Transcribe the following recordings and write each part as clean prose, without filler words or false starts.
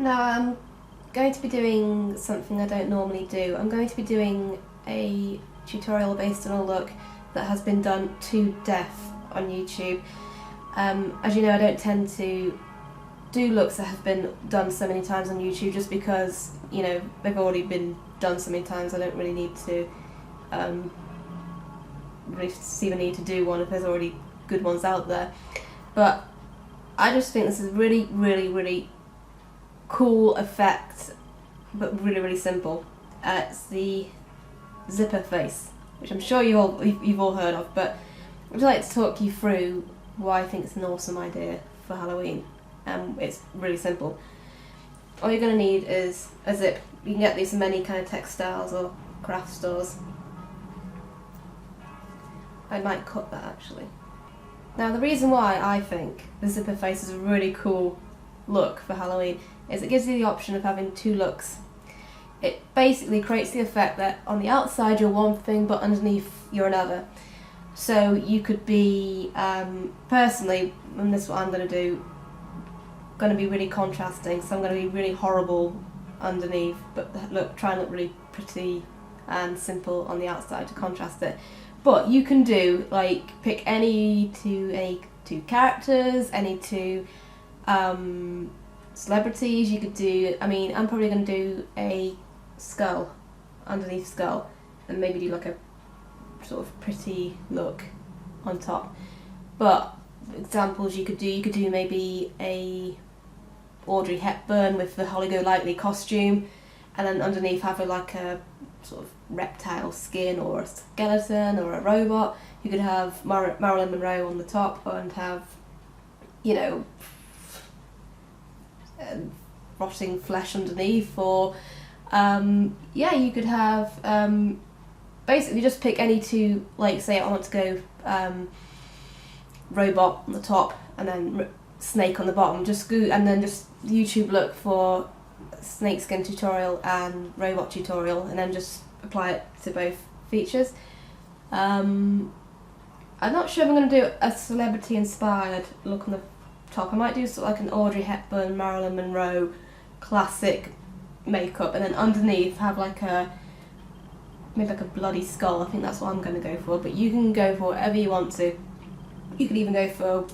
Now I'm going to be doing something I don't normally do. I'm going to be doing a tutorial based on a look that has been done to death on YouTube. As you know, I don't tend to do looks that have been done so many times on YouTube just because, you know, they've already been done so many times. I don't really need to really see the need to do one if there's already good ones out there. But I just think this is really cool effect, but really simple. It's the zipper face, which I'm sure you've all heard of, but I'd like to talk you through why I think it's an awesome idea for Halloween. It's really simple. All you're going to need is a zip. You can get these from any kind of textiles or craft stores. I might cut that actually. Now the reason why I think the zipper face is a really cool look for Halloween is it gives you the option of having two looks. It basically creates the effect that on the outside you're one thing but underneath you're another. So you could be, personally, and this is what I'm going to do, going to be really contrasting, so I'm going to be really horrible underneath but try and look really pretty and simple on the outside to contrast it. But you can do, like, pick any two characters, any two celebrities. You could do, I mean, I'm probably going to do a skull, underneath skull, and maybe do like a sort of pretty look on top. But examples you could do maybe a Audrey Hepburn with the Holly Golightly costume, and then underneath have like a sort of reptile skin or a skeleton or a robot. You could have Marilyn Monroe on the top and have, you know, rotting flesh underneath, or yeah, you could have basically just pick any two, like say I want to go robot on the top and then snake on the bottom, just go and then just YouTube look for snakeskin tutorial and robot tutorial and then just apply it to both features. I'm not sure if I'm going to do a celebrity inspired look on the top. I might do sort of like an Audrey Hepburn, Marilyn Monroe classic makeup, and then underneath have like maybe like a bloody skull. I think that's what I'm going to go for, but you can go for whatever you want to. You could even go for a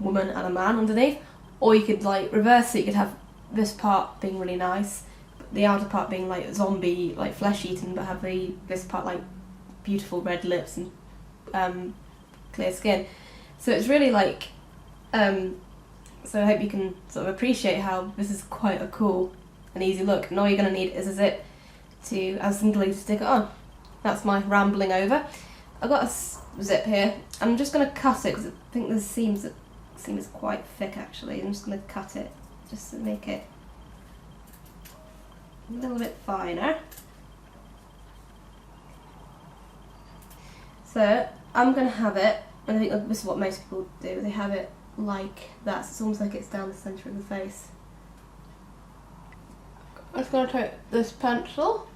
woman and a man underneath, or you could like reverse it. You could have this part being really nice, but the outer part being like zombie, like flesh eating, but have this part like beautiful red lips and clear skin. So it's really like so I hope you can sort of appreciate how this is quite a cool and easy look, and all you're going to need is a zip and some glue to stick it on. That's my rambling over. I've got a zip here. I'm just going to cut it because I think the seam is quite thick actually. I'm just going to cut it just to make it a little bit finer. So I'm going to have it, and I think this is what most people do, they have it like that, so it's almost like it's down the centre of the face. I'm just going to take this pencil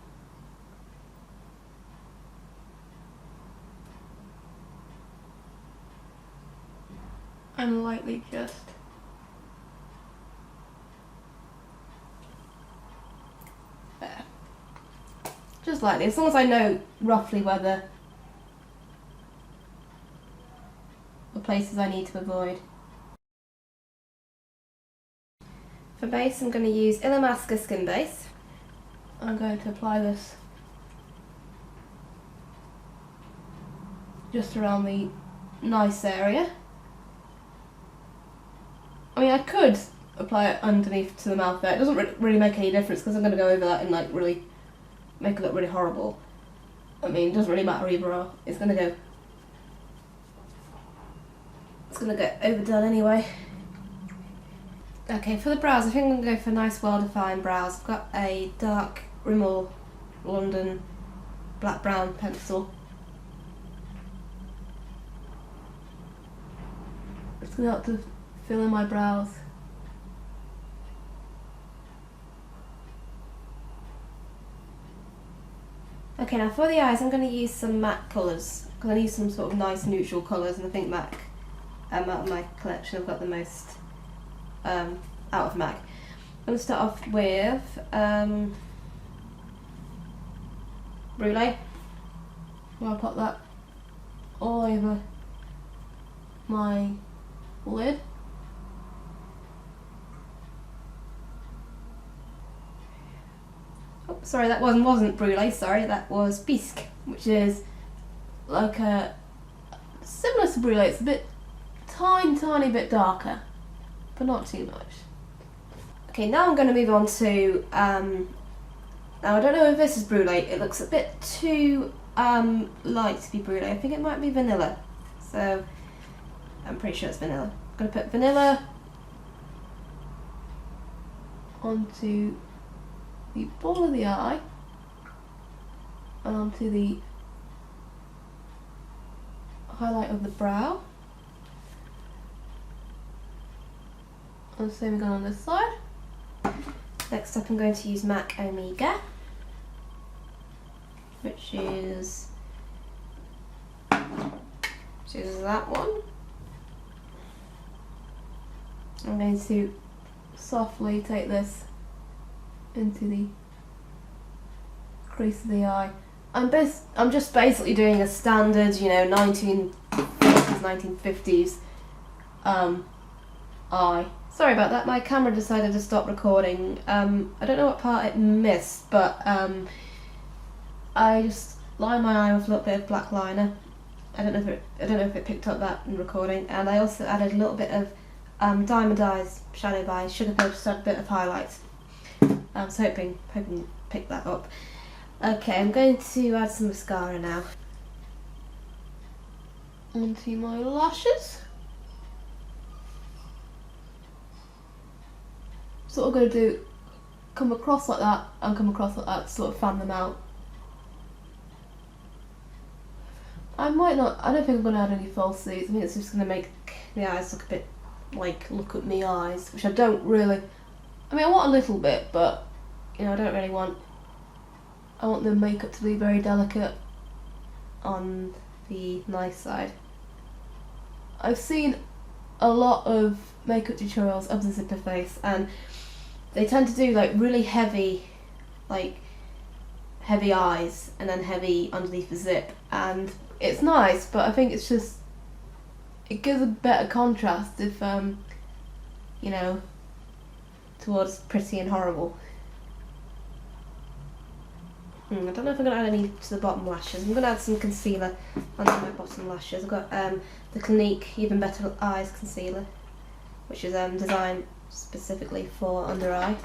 and lightly just there. Just lightly, as long as I know roughly where the places I need to avoid. For base I'm going to use Illamasqua Skin Base. I'm going to apply this just around the nice area. I mean, I could apply it underneath to the mouth there. It doesn't really make any difference because I'm going to go over that and like really make it look really horrible. I mean, it doesn't really matter either. It's going to get overdone anyway. Okay, for the brows, I think I'm going to go for nice well-defined brows. I've got a dark Rimmel London black-brown pencil. It's going to help to fill in my brows. Okay, now for the eyes I'm going to use some MAC colours, because I need some sort of nice neutral colours, and I think MAC, out of my collection I've got the most out of MAC. going to start off with brulee. I'll put that all over my lid. Oh, sorry, that wasn't brulee. Sorry, that was bisque, which is like a similar to brulee. It's a bit tiny bit darker, but not too much. Okay, now I'm going to move on to now I don't know if this is brulee. It looks a bit too light to be brulee. I think it might be vanilla, so I'm pretty sure it's vanilla. I'm going to put vanilla onto the ball of the eye and onto the highlight of the brow. And the same again on this side. Next up I'm going to use MAC Omega, which is that one. I'm going to softly take this into the crease of the eye. I'm just basically doing a standard, 1940s, 1950s eye. Sorry about that, my camera decided to stop recording. I don't know what part it missed, but I just lined my eye with a little bit of black liner. I don't know if it picked up that in recording, and I also added a little bit of Diamond Eyes Shadow by Sugar Paper, just add a bit of highlights. So hoping you pick that up. Okay, I'm going to add some mascara now onto my lashes. So what I'm going to do, come across like that and come across like that, sort of fan them out. I don't think I'm going to add any falsies. I think it's just going to make the eyes look a bit like look at me eyes, which I don't really, I want a little bit, but I don't really want, I want the makeup to be very delicate on the nice side. I've seen a lot of makeup tutorials of the zipper face, and they tend to do like really heavy eyes and then heavy underneath the zip, and it's nice, but I think it's just, it gives a better contrast if towards pretty and horrible. I don't know if I'm going to add any to the bottom lashes. I'm going to add some concealer onto my bottom lashes. I've got the Clinique Even Better Eyes Concealer, which is designed specifically for under eye.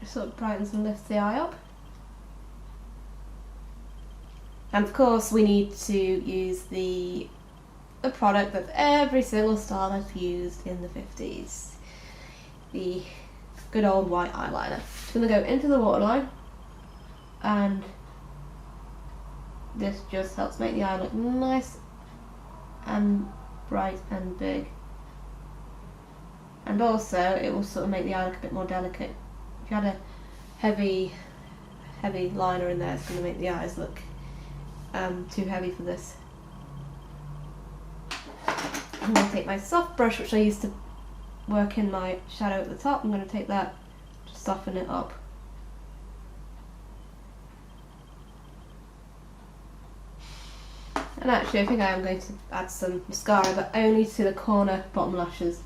Just sort of brightens and lifts the eye up. And of course we need to use the product that every single star has used in the 50s. The good old white eyeliner. It's going to go into the waterline, and this just helps make the eye look nice and bright and big. And also it will sort of make the eye look a bit more delicate. If you had a heavy liner in there, it's going to make the eyes look too heavy for this. I'm going to take my soft brush, which I used to work in my shadow at the top. I'm going to take that to soften it up. And actually I think I am going to add some mascara, but only to the corner bottom lashes.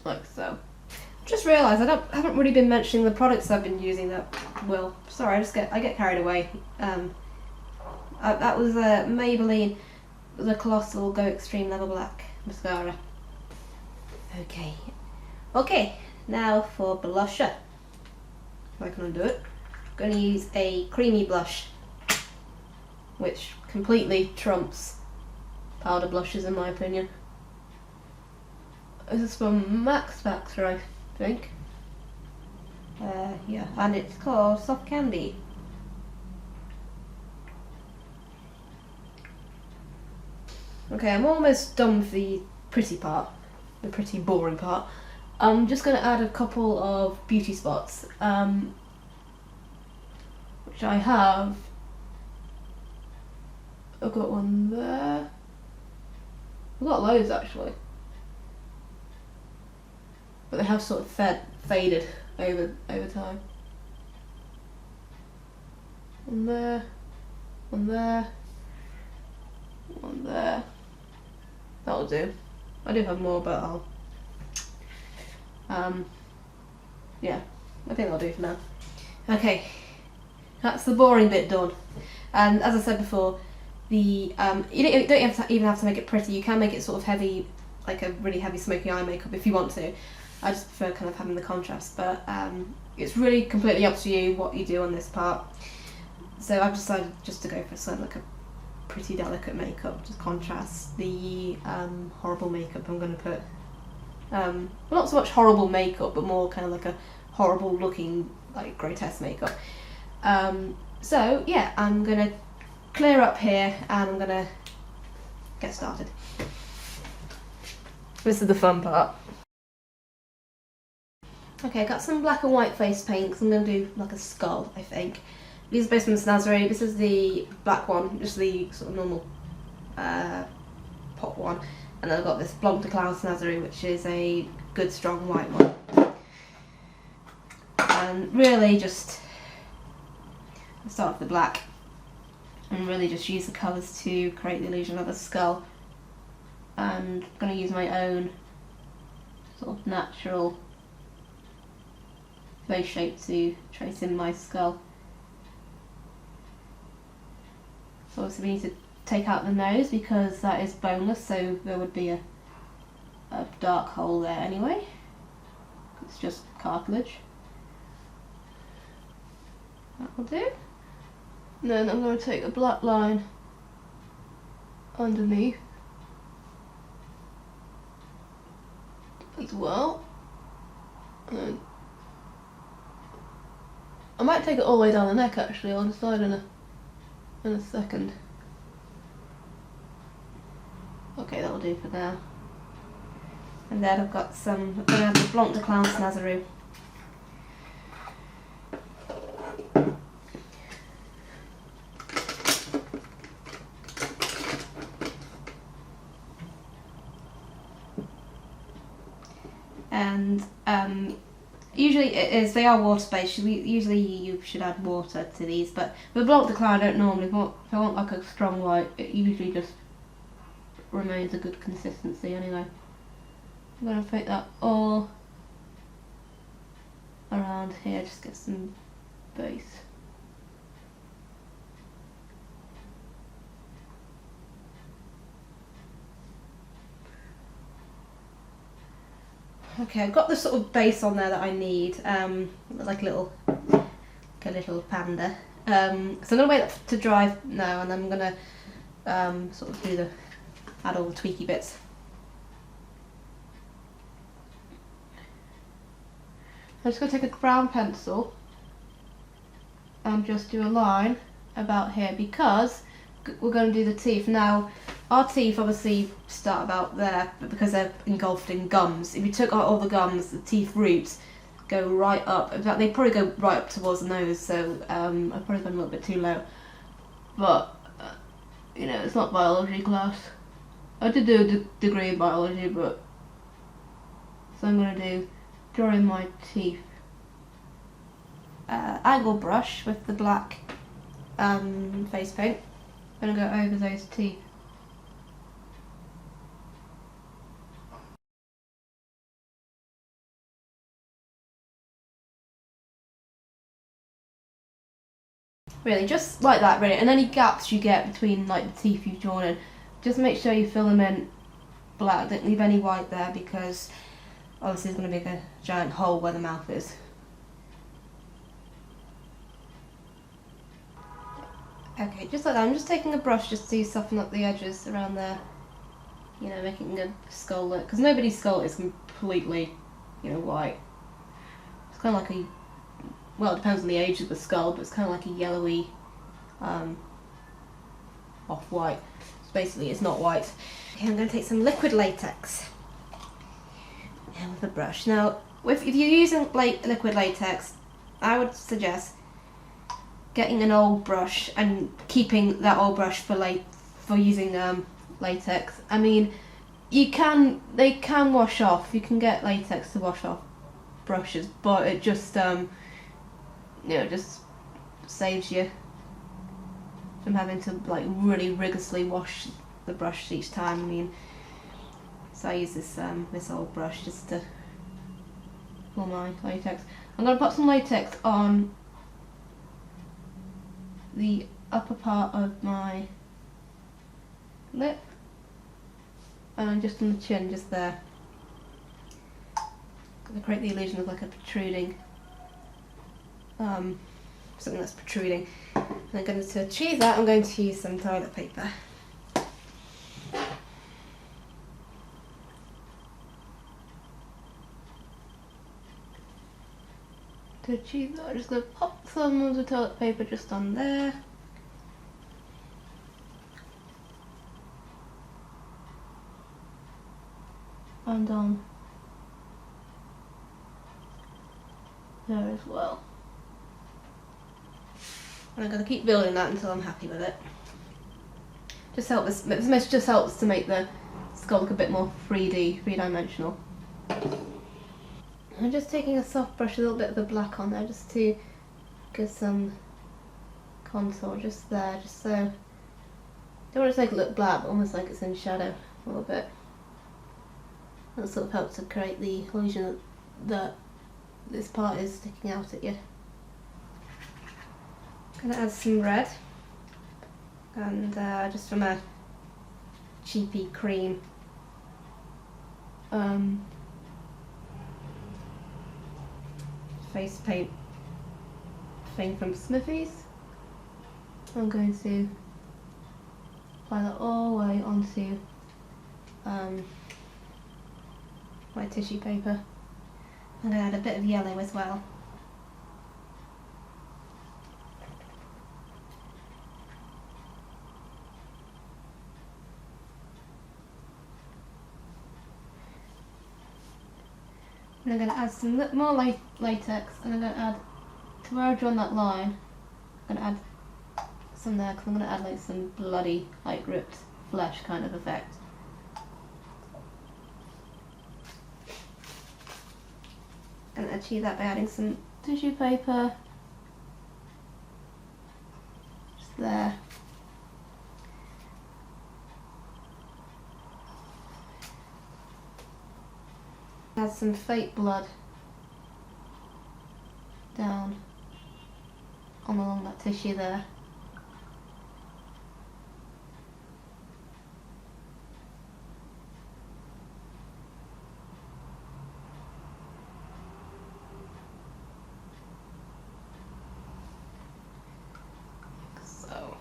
Like so. Just realised I haven't really been mentioning the products I've been using that will. Sorry, I get carried away. That was Maybelline, the Colossal Go Extreme Level Black mascara. Okay, now for blusher. If I can undo it. I'm going to use a creamy blush, which completely trumps powder blushes in my opinion. This is from Max Factor, I think. Yeah, and it's called Soft Candy. Okay, I'm almost done with the pretty part, the pretty boring part. I'm just going to add a couple of beauty spots, which I have I've got one there. I've got loads actually, but they have sort of faded over time. One there, one there, one there. That'll do. I do have more, but yeah, I think that'll do for now. Okay, that's the boring bit done. And as I said before, you don't even have to make it pretty. You can make it sort of heavy, like a really heavy smoky eye makeup if you want to. I just prefer kind of having the contrast, but it's really completely up to you what you do on this part. So I've decided just to go for something like a pretty delicate makeup, just contrast the horrible makeup I'm going to put. Well, not so much horrible makeup, but more kind of like a horrible looking, like grotesque makeup. So yeah, I'm going to clear up here and I'm going to get started. This is the fun part. Okay, I got some black and white face paints. I'm going to do like a skull, I think. These are based on Snazzy. This is the black one, just the sort of normal pot one. And then I've got this Blanc de Clown Snazzy, which is a good strong white one. And really just start with the black and really just use the colours to create the illusion of a skull. And I'm going to use my own sort of natural face shape to trace in my skull. So obviously we need to take out the nose because that is boneless, so there would be a dark hole there anyway. It's just cartilage. That will do. And then I'm going to take a black line underneath as well. And then I might take it all the way down the neck actually. I'll decide in a second. Okay, that'll do for now. And then I've got I'm going to have the Blanc de Clown Snazzy. And usually they are water based. Usually you should add water to these, but with Blanc de Clown I don't normally. If I want like a strong white, it usually just remains a good consistency anyway. I'm going to take that all around here, just get some base. Okay, I've got the sort of base on there that I need, like a little panda. So I'm going to wait that to dry now, and then I'm going to sort of add all the tweaky bits. I'm just going to take a brown pencil and just do a line about here because we're going to do the teeth. Now, our teeth obviously start about there, but because they're engulfed in gums, if you took out all the gums, the teeth roots go right up. In fact, they probably go right up towards the nose, so I've probably gone a little bit too low. But, you know, it's not biology class. I did do a degree in biology, but so I'm going to draw in my teeth. Angle brush with the black face paint. I'm going to go over those teeth. Really, just like that, really. And any gaps you get between like the teeth you've drawn in, just make sure you fill them in black. Don't leave any white there because obviously there's going to be a giant hole where the mouth is. Okay, just like that. I'm just taking a brush just to soften up the edges around there. You know, making a skull look, because nobody's skull is completely, you know, white. It's kind of like a, well, it depends on the age of the skull, but it's kind of like a yellowy, off-white. So basically, it's not white. Okay, I'm going to take some liquid latex. And with a brush. Now, if you're using liquid latex, I would suggest getting an old brush and keeping that old brush for for using latex. I mean, they can wash off. You can get latex to wash off brushes, but it just just saves you from having to like really rigorously wash the brush each time. I mean, so I use this old brush just to for my latex. I'm going to put some latex on the upper part of my lip and just on the chin, just there. Going to create the illusion of like a protruding, something that's protruding. And I'm going to achieve that, I'm going to use some toilet paper. To achieve that, I'm just going to pop some of the toilet paper just on there. And on there as well. And I'm going to keep building that until I'm happy with it. This just helps to make the skull look a bit more 3D, 3-dimensional. I'm just taking a soft brush, a little bit of the black on there, just to give some contour just there, just so don't want to make it look black, but almost like it's in shadow a little bit. That sort of helps to create the illusion that this part is sticking out at you. I'm going to add some red, and just from a cheapy cream face paint thing from Smithy's. I'm going to apply that all the way onto my tissue paper. I'm going to add a bit of yellow as well. And I'm going to add some more latex, and I'm going to add, to where I've drawn that line, I'm going to add some there, because I'm going to add like some bloody, like ripped flesh kind of effect. And achieve that by adding some tissue paper, just there. Add some fake blood down along that tissue there. So,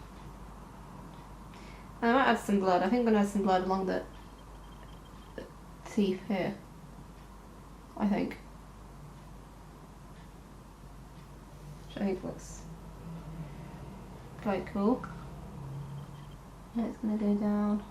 I might add some blood. I think I'm going to add some blood along the teeth here. I think. Which I think looks quite cool. And it's going to go down.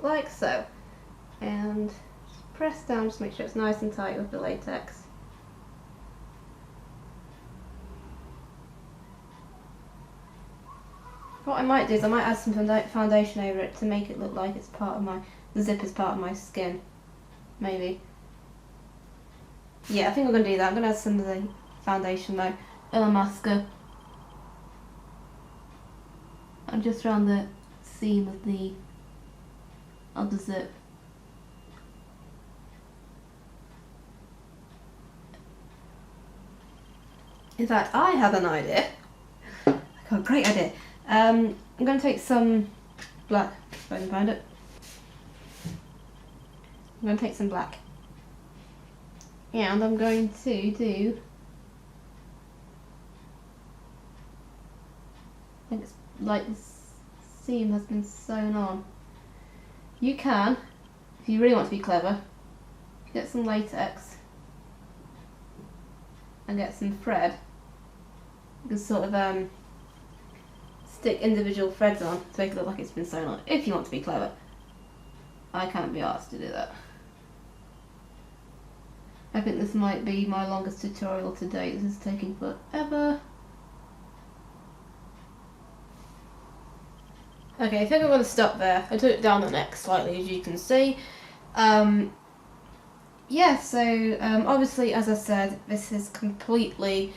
Like so, and just press down, just make sure it's nice and tight with the latex. What I might do is I might add some foundation over it to make it look like it's part of the zip is part of my skin, maybe. Yeah, I think I'm going to do that. I'm going to add some of the foundation though, Illamasqua, and just around the seam of the zip. In fact, I have an idea. I got a great idea. I'm going to take some black, if I can find it. I'm going to take some black. And I'm going to do I think it's like the seam has been sewn on. You can, if you really want to be clever, get some latex and get some thread. You can sort of stick individual threads on to make it look like it's been sewn on, if you want to be clever. I can't be asked to do that. I think this might be my longest tutorial to date. This is taking forever. Okay, I think I'm going to stop there. I took it down the neck slightly, as you can see. Yeah, so obviously, as I said, this is completely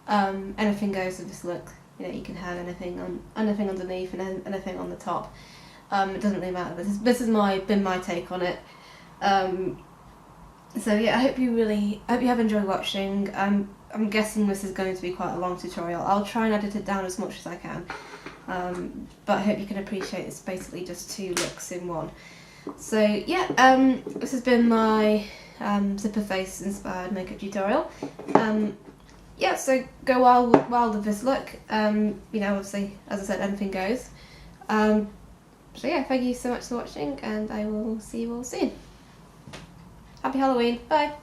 anything goes with this look. You know, you can have anything underneath and anything on the top. It doesn't really matter. This has been my take on it. So yeah, I hope you have enjoyed watching. I'm guessing this is going to be quite a long tutorial. I'll try and edit it down as much as I can. But I hope you can appreciate it's basically just 2 looks in one. So yeah, this has been my zipper face inspired makeup tutorial. Yeah, so go wild with this look. You know, obviously, as I said, anything goes. So yeah, thank you so much for watching, and I will see you all soon. Happy Halloween. Bye.